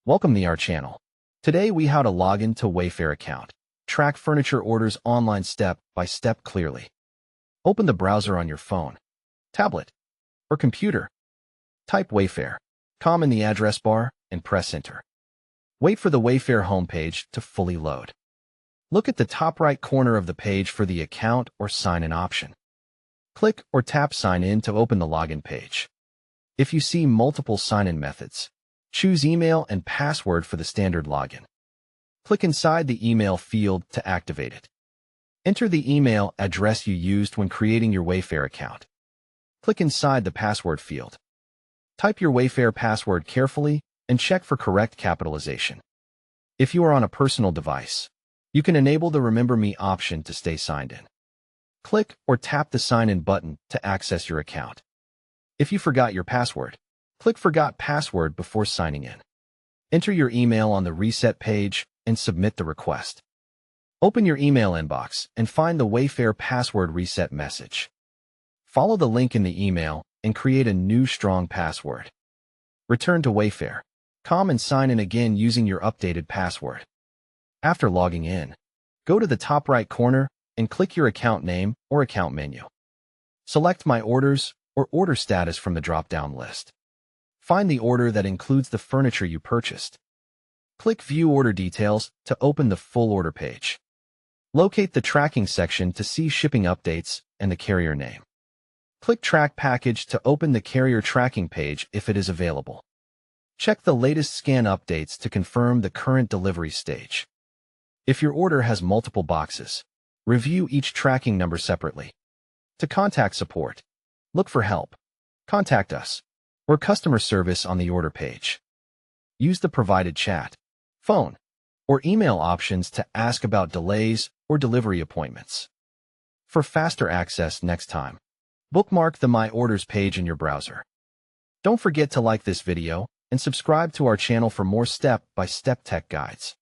Welcome to our channel. Today we how to log into Wayfair account. Track furniture orders online step by step clearly. Open the browser on your phone, tablet, or computer. Type Wayfair.com in the address bar and press enter. Wait for the Wayfair homepage to fully load. Look at the top right corner of the page for the account or sign-in option. Click or tap sign in to open the login page. If you see multiple sign-in methods, choose email and password for the standard login. Click inside the email field to activate it. Enter the email address you used when creating your Wayfair account. Click inside the password field. Type your Wayfair password carefully and check for correct capitalization. If you are on a personal device, you can enable the Remember Me option to stay signed in. Click or tap the Sign In button to access your account. If you forgot your password, click Forgot Password before signing in. Enter your email on the reset page and submit the request. Open your email inbox and find the Wayfair password reset message. Follow the link in the email and create a new strong password. Return to Wayfair.com and sign in again using your updated password. After logging in, go to the top right corner and click your account name or account menu. Select My Orders or Order Status from the drop-down list. Find the order that includes the furniture you purchased. Click View Order Details to open the full order page. Locate the tracking section to see shipping updates and the carrier name. Click Track Package to open the carrier tracking page if it is available. Check the latest scan updates to confirm the current delivery stage. If your order has multiple boxes, review each tracking number separately. To contact support, look for help, contact us, or customer service on the order page. Use the provided chat, phone, or email options to ask about delays or delivery appointments. For faster access next time, bookmark the My Orders page in your browser. Don't forget to like this video and subscribe to our channel for more step-by-step tech guides.